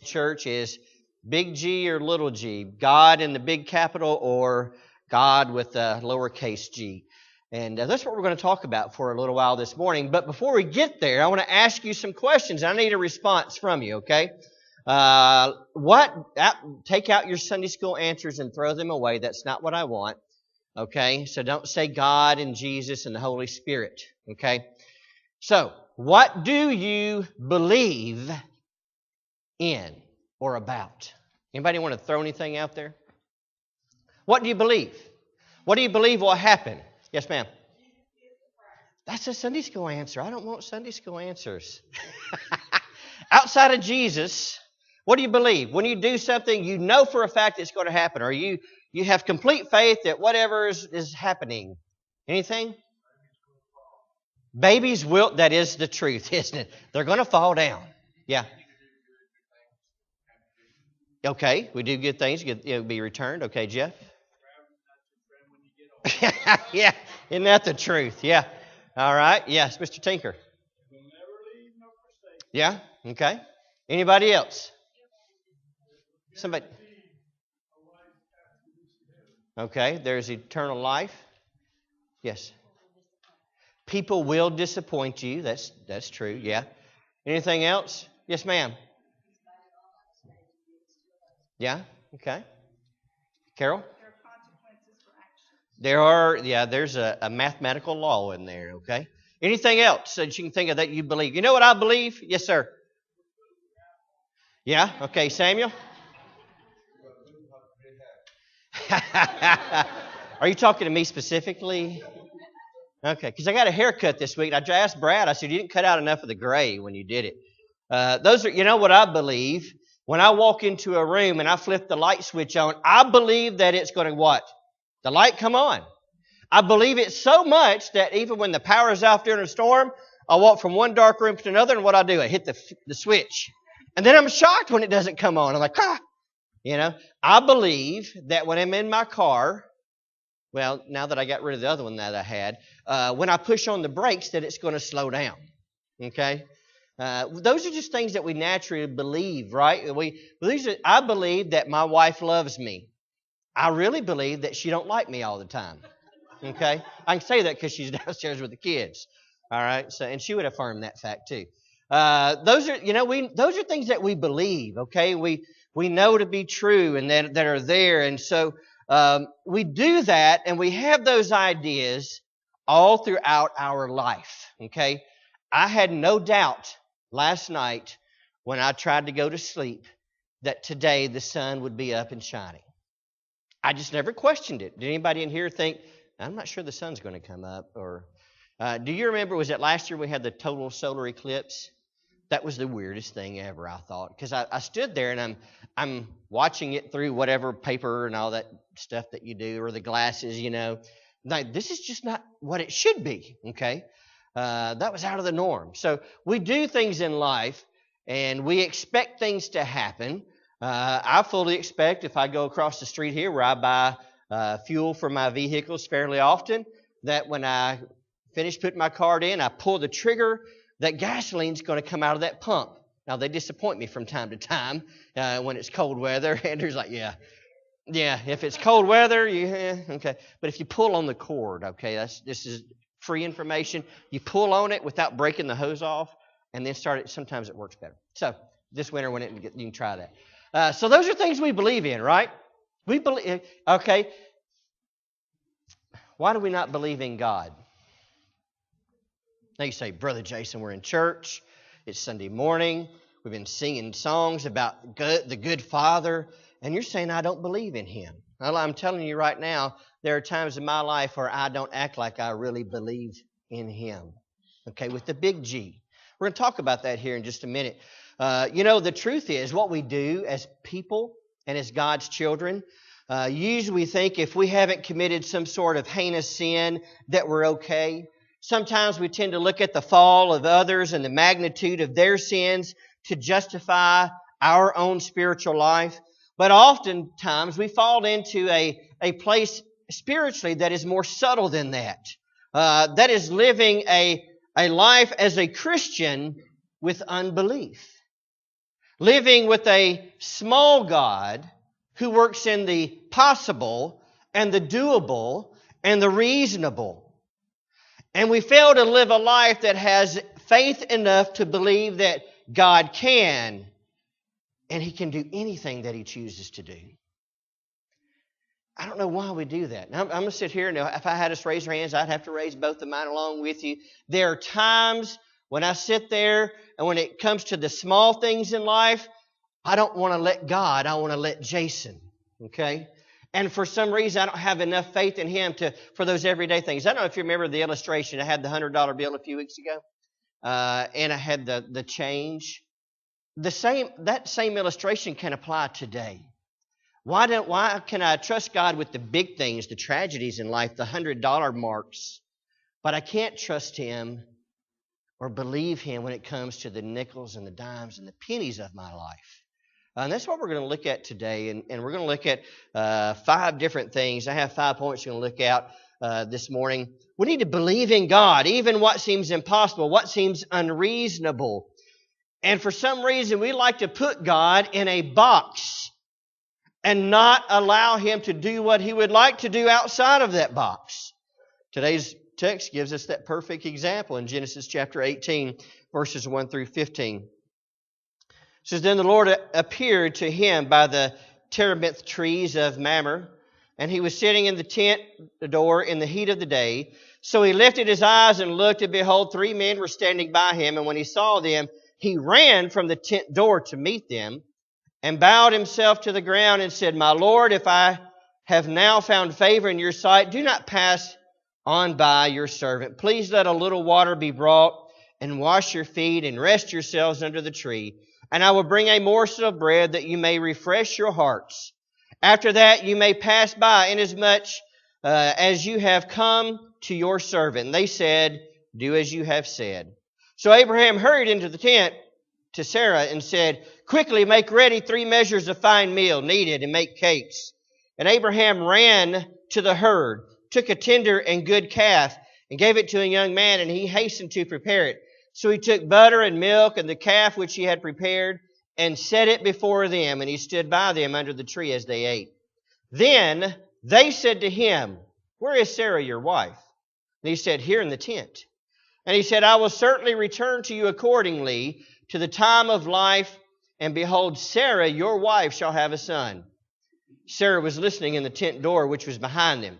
church is big G or little g, God in the big capital or God with a lowercase g. And that's what we're going to talk about for a little while this morning. But before we get there, I want to ask you some questions. I need a response from you, okay? Take out your Sunday school answers and throw them away. That's not what I want, okay? So don't say God and Jesus and the Holy Spirit, okay? So, what do you believe in or about? Anybody want to throw anything out there? What do you believe? What do you believe will happen? Yes, ma'am. That's a Sunday school answer. I don't want Sunday school answers. Outside of Jesus, what do you believe? When you do something, you know for a fact it's going to happen, or you have complete faith that whatever is happening. Anything? Babies will, that is the truth, isn't it? They're going to fall down. Yeah. Okay, we do good things. It'll be returned. Okay, Jeff? Yeah, isn't that the truth? Yeah. All right. Yes, Mr. Tinker. Yeah, okay. Anybody else? Somebody. Okay, there's eternal life. Yes. People will disappoint you. That's true, yeah. Anything else? Yes, ma'am. Yeah, okay. Carol? There are consequences for actions. There are, yeah, there's a mathematical law in there, okay? Anything else that you can think of that you believe? You know what I believe? Yes, sir. Yeah, okay, Samuel? Are you talking to me specifically? Okay, because I got a haircut this week. I asked Brad, I said, you didn't cut out enough of the gray when you did it. Those are, you know what I believe? When I walk into a room and I flip the light switch on, I believe that it's going to what? The light come on. I believe it so much that even when the power is out during a storm, I walk from one dark room to another, and what I do? I hit the switch. And then I'm shocked when it doesn't come on. I'm like, ah! You know, I believe that when I'm in my car, well, now that I got rid of the other one that I had, when I push on the brakes, that it's going to slow down. Okay? Those are just things that we naturally believe, right? I believe that my wife loves me. I really believe that she don't like me all the time. Okay? I can say that because she's downstairs with the kids. All right? So, and she would affirm that fact too. Those are things that we believe, okay? We know to be true and that are there. And so we do that, and we have those ideas all throughout our life, okay? I had no doubt last night when I tried to go to sleep that today the sun would be up and shining. I just never questioned it. Did anybody in here think, I'm not sure the sun's going to come up? Or do you remember, was it last year we had the total solar eclipse? That was the weirdest thing ever, I thought. Because I stood there and I'm watching it through whatever paper and all that stuff that you do, or the glasses, you know. Like, this is just not what it should be, okay? That was out of the norm. So we do things in life, and we expect things to happen. I fully expect if I go across the street here where I buy fuel for my vehicles fairly often, that when I finish putting my card in, I pull the trigger, that gasoline's going to come out of that pump. Now, they disappoint me from time to time when it's cold weather. Andrew's like, yeah, if it's cold weather, okay. But if you pull on the cord, okay, this is free information. You pull on it without breaking the hose off and then start it. Sometimes it works better. So this winter, you can try that. So those are things we believe in, right? We believe, okay. Why do we not believe in God? Now you say, Brother Jason, we're in church. It's Sunday morning. We've been singing songs about the good Father. And you're saying I don't believe in Him. Well, I'm telling you right now, there are times in my life where I don't act like I really believe in Him. Okay, with the big G. We're going to talk about that here in just a minute. The truth is what we do as people and as God's children, usually we think if we haven't committed some sort of heinous sin that we're okay. Sometimes we tend to look at the fall of others and the magnitude of their sins to justify our own spiritual life. But oftentimes we fall into a place spiritually that is more subtle than that. That is living a life as a Christian with unbelief. living with a small God who works in the possible and the doable and the reasonable. And we fail to live a life that has faith enough to believe that God can, and He can do anything that He chooses to do. I don't know why we do that. Now, I'm going to sit here, and if I had us raise our hands, I'd have to raise both of mine along with you. There are times when I sit there, and when it comes to the small things in life, I don't want to let God, I want to let Jason. Okay? And for some reason, I don't have enough faith in Him for those everyday things. I don't know if you remember the illustration. I had the $100 bill a few weeks ago, and I had the change. That same illustration can apply today. Why can I trust God with the big things, the tragedies in life, the $100 marks, but I can't trust Him or believe Him when it comes to the nickels and the dimes and the pennies of my life? And that's what we're going to look at today, and we're going to look at 5 different things. I have 5 points we're going to look at this morning. We need to believe in God, even what seems impossible, what seems unreasonable. And for some reason, we like to put God in a box and not allow Him to do what He would like to do outside of that box. Today's text gives us that perfect example in Genesis chapter 18, verses 1 through 15. It says, Then the Lord appeared to him by the terebinth trees of Mamre, and he was sitting in the tent door in the heat of the day. So he lifted his eyes and looked, and behold, 3 men were standing by him. And when he saw them, he ran from the tent door to meet them, and bowed himself to the ground and said, My Lord, if I have now found favor in your sight, do not pass on by your servant. Please let a little water be brought, and wash your feet, and rest yourselves under the tree. And I will bring a morsel of bread, that you may refresh your hearts. After that you may pass by, inasmuch as you have come to your servant. And they said, Do as you have said. So Abraham hurried into the tent to Sarah and said, Quickly make ready 3 measures of fine meal, kneaded, and make cakes. And Abraham ran to the herd, took a tender and good calf, and gave it to a young man, and he hastened to prepare it. So he took butter and milk and the calf which he had prepared, and set it before them, and he stood by them under the tree as they ate. Then they said to him, Where is Sarah your wife? And he said, Here in the tent. And he said, I will certainly return to you accordingly to the time of life, and behold, Sarah your wife shall have a son. Sarah was listening in the tent door which was behind them.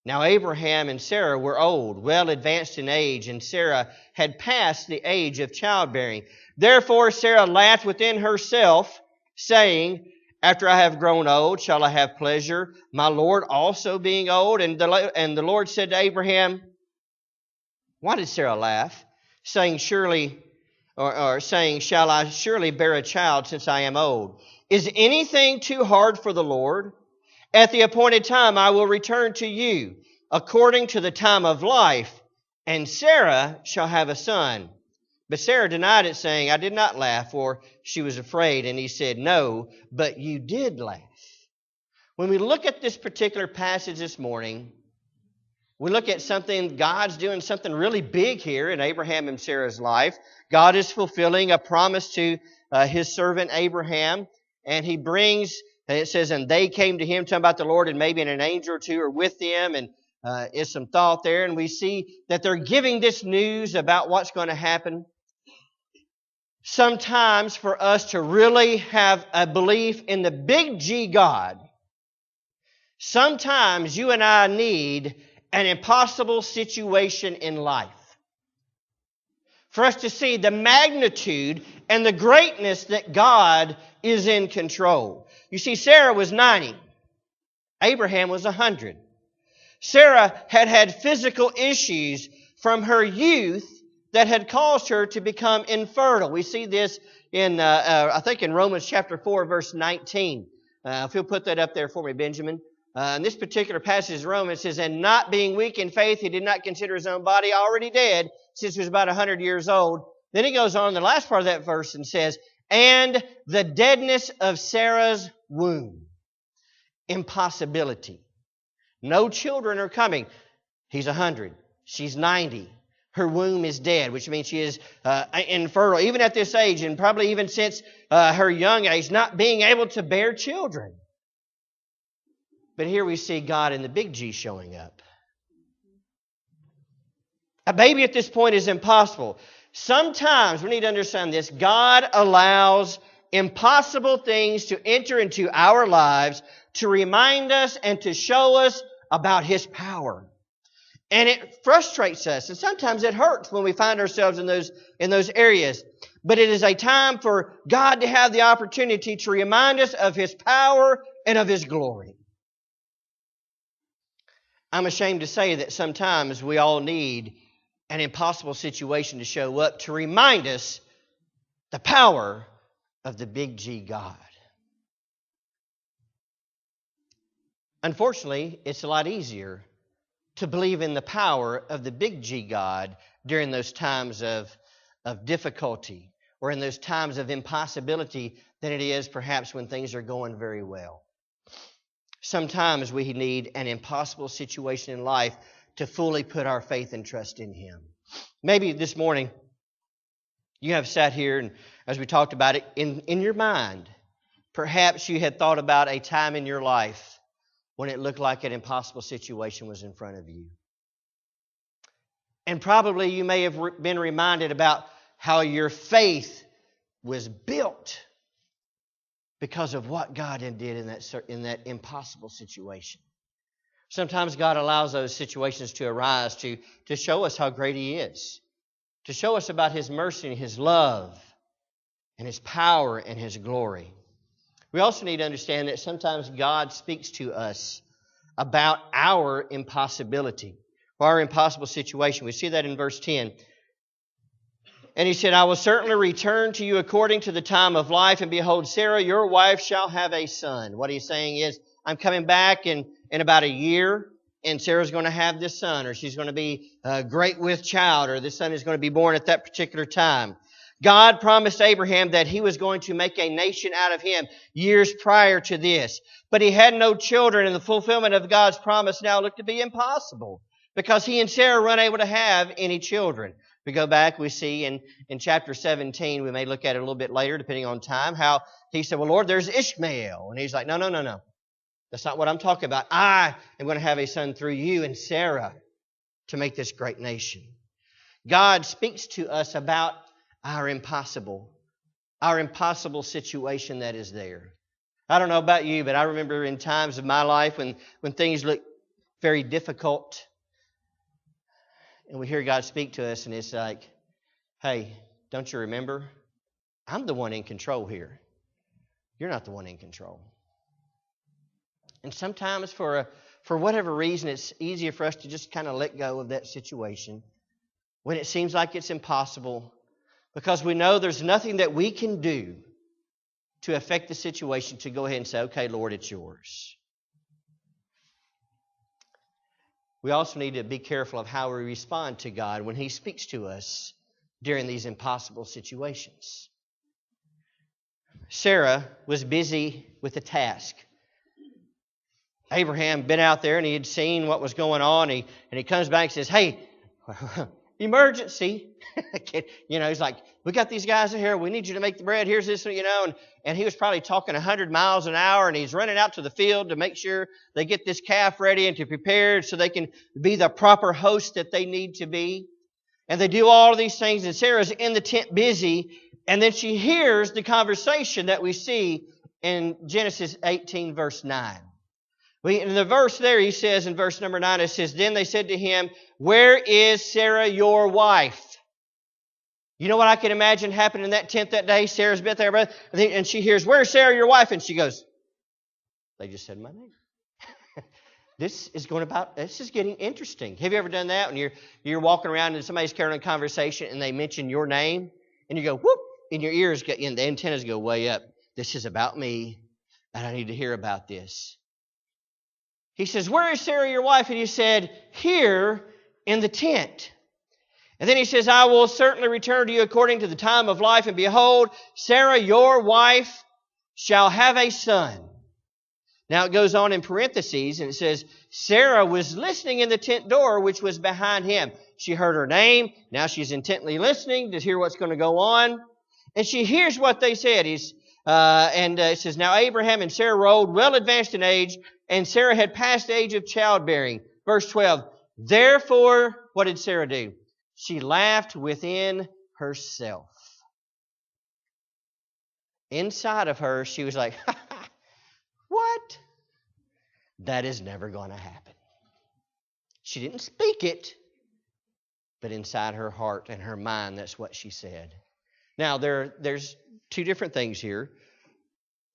Now Abraham and Sarah were old, well advanced in age, and Sarah had passed the age of childbearing. Therefore Sarah laughed within herself, saying, After I have grown old, shall I have pleasure, my Lord also being old? And the Lord said to Abraham, Why did Sarah laugh, saying, Surely, or saying, Shall I surely bear a child since I am old? Is anything too hard for the Lord? At the appointed time I will return to you, according to the time of life, and Sarah shall have a son. But Sarah denied it, saying, I did not laugh, for she was afraid. And he said, No, but you did laugh. When we look at this particular passage this morning, we look at something, God's doing something really big here in Abraham and Sarah's life. God is fulfilling a promise to His servant Abraham, and He brings, it says, and they came to him, talking about the Lord, and maybe an angel or two are with them, and is some thought there. And we see that they're giving this news about what's going to happen. Sometimes for us to really have a belief in the big G God, sometimes you and I need an impossible situation in life for us to see the magnitude and the greatness that God is in control. You see, Sarah was 90. Abraham was 100. Sarah had had physical issues from her youth that had caused her to become infertile. We see this in, I think in Romans chapter 4, verse 19. If you'll put that up there for me, Benjamin. In this particular passage of Romans, it says, And not being weak in faith, he did not consider his own body already dead, since he was about 100 years old. Then he goes on in the last part of that verse and says, And the deadness of Sarah's womb. Impossibility. No children are coming. He's 100. She's 90. Her womb is dead, which means she is infertile, even at this age, and probably even since her young age, not being able to bear children. But here we see God in the big G showing up. A baby at this point is impossible. Sometimes we need to understand this. God allows impossible things to enter into our lives to remind us and to show us about His power. And it frustrates us, and sometimes it hurts when we find ourselves in those areas. But it is a time for God to have the opportunity to remind us of His power and of His glory. I'm ashamed to say that sometimes we all need an impossible situation to show up to remind us the power of the big G God. Unfortunately, it's a lot easier to believe in the power of the big G God during those times of difficulty or in those times of impossibility than it is perhaps when things are going very well. Sometimes we need an impossible situation in life to fully put our faith and trust in Him. Maybe this morning you have sat here and as we talked about it, in your mind, perhaps you had thought about a time in your life when it looked like an impossible situation was in front of you. And probably you may have been reminded about how your faith was built because of what God did in that impossible situation. Sometimes God allows those situations to arise to show us how great He is, to show us about His mercy and His love and His power and His glory. We also need to understand that sometimes God speaks to us about our impossibility, or our impossible situation. We see that in verse 10. And He said, I will certainly return to you according to the time of life, and behold, Sarah, your wife, shall have a son. What He's saying is, I'm coming back in about a year, and Sarah's going to have this son, or she's going to be great with child, or this son is going to be born at that particular time. God promised Abraham that He was going to make a nation out of him years prior to this. But he had no children, and the fulfillment of God's promise now looked to be impossible because he and Sarah were unable to have any children. We go back, we see in chapter 17, we may look at it a little bit later, depending on time, how he said, well, Lord, there's Ishmael. And He's like, no. That's not what I'm talking about. I am going to have a son through you and Sarah to make this great nation. God speaks to us about our impossible situation that is there. I don't know about you, but I remember in times of my life when things look very difficult, and we hear God speak to us, and it's like, hey, don't you remember? I'm the one in control here. You're not the one in control. And sometimes for whatever reason, it's easier for us to just kind of let go of that situation when it seems like it's impossible, because we know there's nothing that we can do to affect the situation to go ahead and say, okay, Lord, it's yours. We also need to be careful of how we respond to God when He speaks to us during these impossible situations. Sarah was busy with a task. Abraham had been out there and he had seen what was going on. And he comes back and says, hey, emergency. He's like, we got these guys in here. We need you to make the bread. Here's this, and he was probably talking 100 miles an hour, and he's running out to the field to make sure they get this calf ready and to prepare so they can be the proper host that they need to be. And they do all of these things, and Sarah's in the tent busy, and then she hears the conversation that we see in Genesis 18, verse 9. In the verse there, he says in verse number 9, it says, then they said to him, where is Sarah your wife? You know what I can imagine happened in that tent that day? Sarah's been there, and she hears, where's Sarah your wife? And she goes, they just said my name. This is getting interesting. Have you ever done that when you're walking around and somebody's carrying a conversation and they mention your name and you go, whoop, and your ears get in, the antennas go way up. This is about me, and I need to hear about this. He says, where is Sarah your wife? And he said, here in the tent. And then he says, I will certainly return to you according to the time of life. And behold, Sarah your wife shall have a son. Now it goes on in parentheses and it says, Sarah was listening in the tent door which was behind him. She heard her name. Now she's intently listening to hear what's going to go on. And she hears what they said. It says, now Abraham and Sarah were old, well advanced in age, and Sarah had passed the age of childbearing. Verse 12, therefore, what did Sarah do? She laughed within herself. Inside of her, she was like, what? That is never going to happen. She didn't speak it, but inside her heart and her mind, that's what she said. Now, there's two different things here.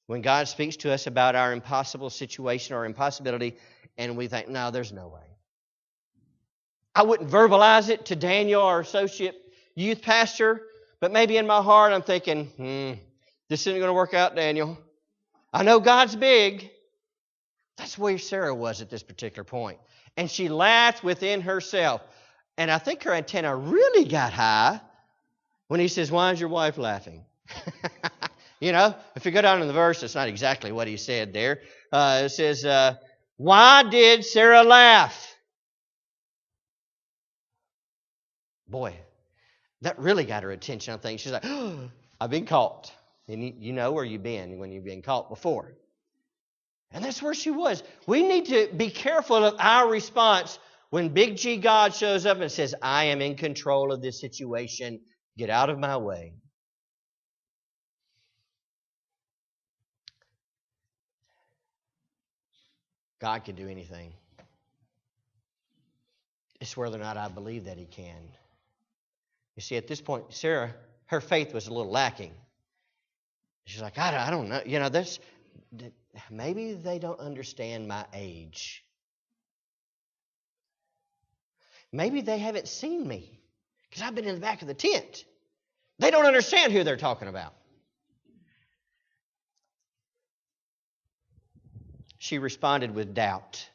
When God speaks to us about our impossible situation or impossibility, and we think, no, there's no way. I wouldn't verbalize it to Daniel, our associate youth pastor, but maybe in my heart I'm thinking, this isn't going to work out, Daniel. I know God's big. That's where Sarah was at this particular point. And she laughed within herself. And I think her antenna really got high when he says, why is your wife laughing? If you go down in the verse, it's not exactly what he said there. It says, why did Sarah laugh? Boy, that really got her attention, I think. She's like, oh, I've been caught. And you know where you've been when you've been caught before. And that's where she was. We need to be careful of our response when Big G God shows up and says, I am in control of this situation. Get out of my way. God can do anything. It's whether or not I believe that He can. You see, at this point, Sarah, her faith was a little lacking. She's like, I don't know. Maybe they don't understand my age. Maybe they haven't seen me because I've been in the back of the tent. They don't understand who they're talking about. She responded with doubt.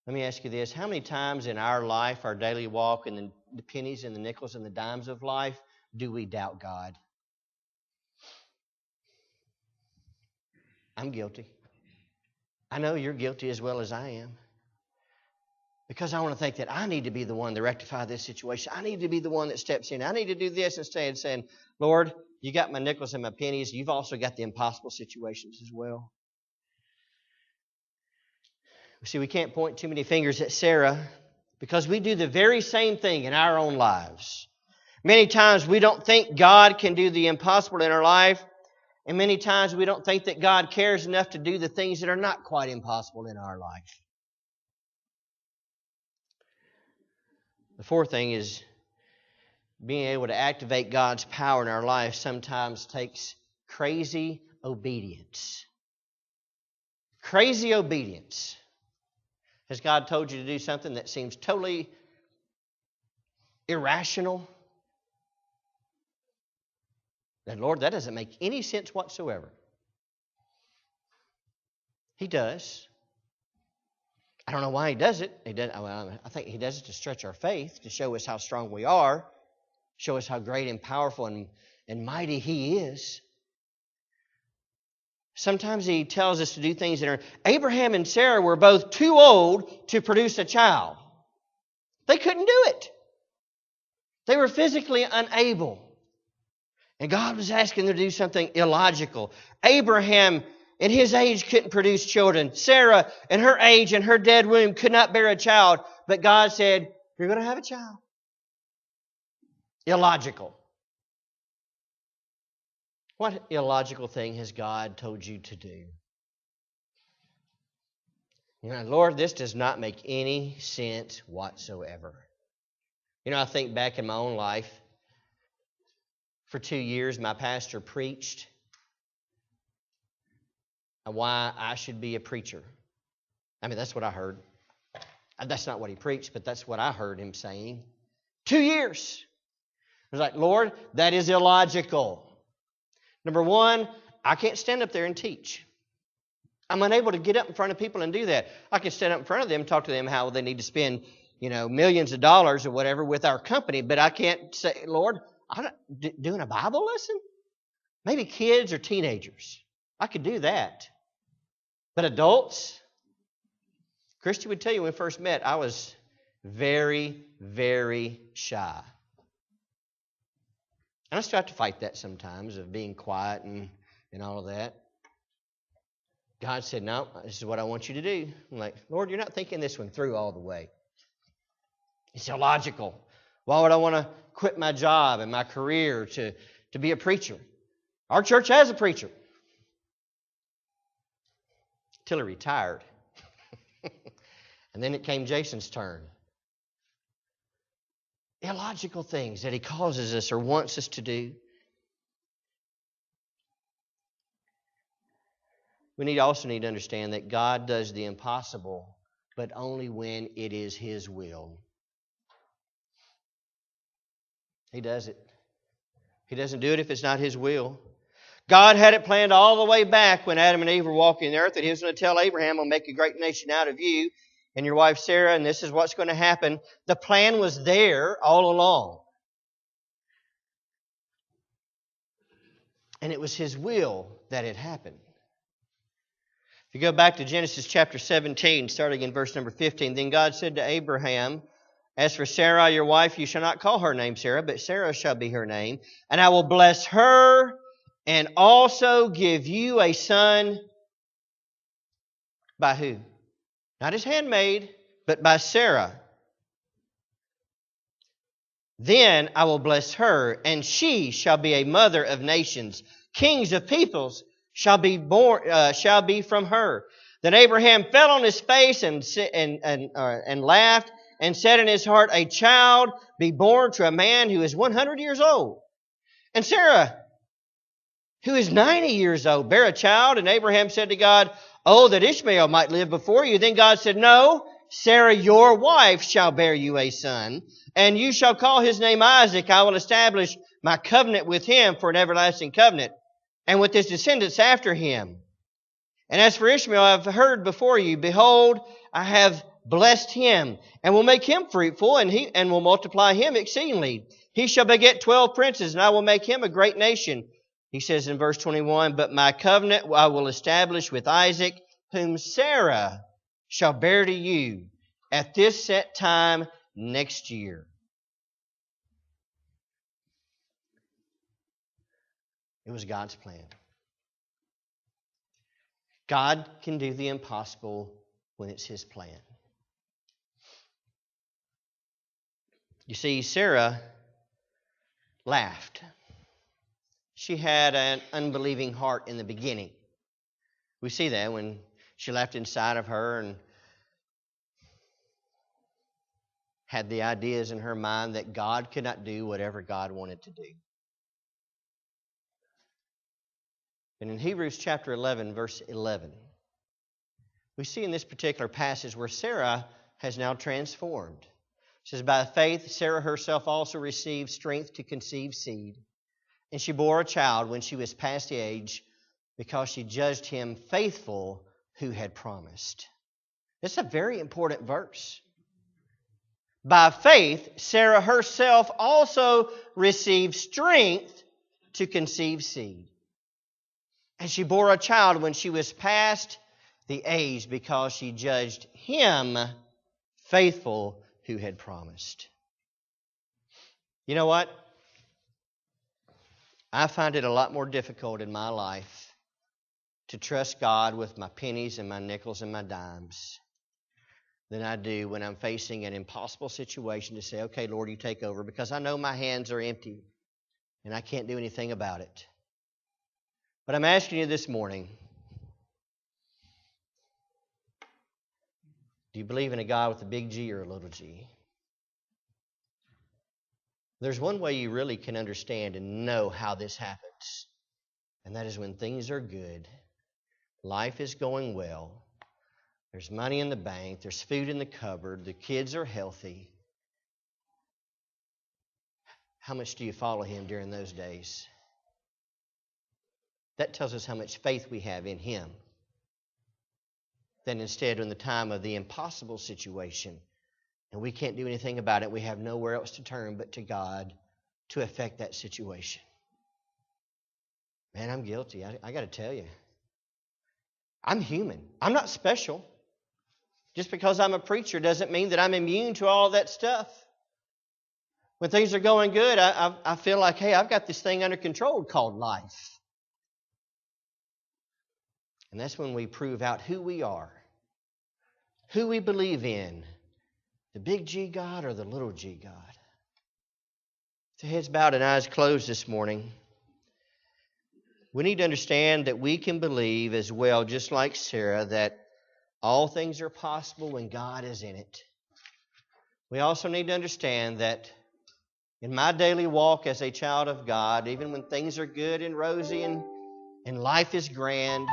Let me ask you this. How many times in our life, our daily walk, and the pennies and the nickels and the dimes of life, do we doubt God? I'm guilty. I know you're guilty as well as I am. Because I want to think that I need to be the one to rectify this situation. I need to be the one that steps in. I need to do this instead of saying, Lord, you got my nickels and my pennies. You've also got the impossible situations as well. See, we can't point too many fingers at Sarah because we do the very same thing in our own lives. Many times we don't think God can do the impossible in our life. And many times we don't think that God cares enough to do the things that are not quite impossible in our life. The fourth thing is being able to activate God's power in our life sometimes takes crazy obedience. Crazy obedience. Has God told you to do something that seems totally irrational? And Lord, that doesn't make any sense whatsoever. He does. I don't know why He does it. I think He does it to stretch our faith, to show us how strong we are, show us how great and powerful and mighty He is. Sometimes He tells us to do things that are... Abraham and Sarah were both too old to produce a child. They couldn't do it. They were physically unable. And God was asking them to do something illogical. Abraham, in his age, couldn't produce children. Sarah, in her age and her dead womb, could not bear a child. But God said, you're going to have a child. Illogical. What illogical thing has God told you to do? Lord, this does not make any sense whatsoever. I think back in my own life, for 2 years, my pastor preached why I should be a preacher. That's what I heard. That's not what he preached, but that's what I heard him saying. 2 years. I was like, Lord, that is illogical. Number one, I can't stand up there and teach. I'm unable to get up in front of people and do that. I can stand up in front of them and talk to them how they need to spend, millions of dollars or whatever with our company, but I can't say, Lord, I'm not doing a Bible lesson? Maybe kids or teenagers. I could do that. But adults? Christy would tell you when we first met, I was Very, very shy. And I still have to fight that sometimes of being quiet and all of that. God said, no, this is what I want you to do. I'm like, Lord, you're not thinking this one through all the way. It's illogical. Why would I want to quit my job and my career to be a preacher? Our church has a preacher. Till he retired. And then it came Jason's turn. Illogical things that he causes us or wants us to do. We also need to understand that God does the impossible, but only when it is His will. He does it. He doesn't do it if it's not His will. God had it planned all the way back when Adam and Eve were walking the earth that He was going to tell Abraham, I'll make a great nation out of you and your wife Sarah, and this is what's going to happen. The plan was there all along. And it was His will that it happened. If you go back to Genesis chapter 17, starting in verse number 15, then God said to Abraham, as for Sarah, your wife, you shall not call her name Sarah, but Sarah shall be her name. And I will bless her and also give you a son. By who? Not his handmaid, but by Sarah. Then I will bless her, and she shall be a mother of nations. Kings of peoples shall be from her. Then Abraham fell on his face and laughed, and said in his heart, a child be born to a man who is 100 years old. And Sarah, who is 90 years old, bare a child. And Abraham said to God, oh, that Ishmael might live before you. Then God said, no, Sarah, your wife, shall bear you a son, and you shall call his name Isaac. I will establish my covenant with him for an everlasting covenant, and with his descendants after him. And as for Ishmael, I have heard before you, behold, I have blessed him, and will make him fruitful, and will multiply him exceedingly. He shall beget 12 princes, and I will make him a great nation. He says in verse 21, but my covenant I will establish with Isaac, whom Sarah shall bear to you at this set time next year. It was God's plan. God can do the impossible when it's His plan. You see, Sarah laughed. She had an unbelieving heart in the beginning. We see that when she laughed inside of her and had the ideas in her mind that God could not do whatever God wanted to do. And in Hebrews chapter 11, verse 11, we see in this particular passage where Sarah has now transformed. It says, by faith, Sarah herself also received strength to conceive seed. And she bore a child when she was past the age, because she judged him faithful who had promised. It's a very important verse. By faith, Sarah herself also received strength to conceive seed. And she bore a child when she was past the age, because she judged him faithful who had promised. You know what? I find it a lot more difficult in my life to trust God with my pennies and my nickels and my dimes than I do when I'm facing an impossible situation to say, okay, Lord, you take over, because I know my hands are empty and I can't do anything about it. But I'm asking you this morning, do you believe in a God with a big G or a little g? There's one way you really can understand and know how this happens, and that is when things are good, life is going well, there's money in the bank, there's food in the cupboard, the kids are healthy. How much do you follow Him during those days? That tells us how much faith we have in Him. Then instead, in the time of the impossible situation, and we can't do anything about it, we have nowhere else to turn but to God to affect that situation. Man, I'm guilty. I got to tell you. I'm human. I'm not special. Just because I'm a preacher doesn't mean that I'm immune to all that stuff. When things are going good, I feel like, hey, I've got this thing under control called life. And that's when we prove out who we are, who we believe in, the big G God or the little g God. With heads bowed and eyes closed this morning, we need to understand that we can believe as well, just like Sarah, that all things are possible when God is in it. We also need to understand that in my daily walk as a child of God, even when things are good and rosy and life is grand,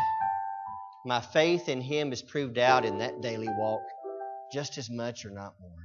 my faith in Him is proved out in that daily walk just as much or not more.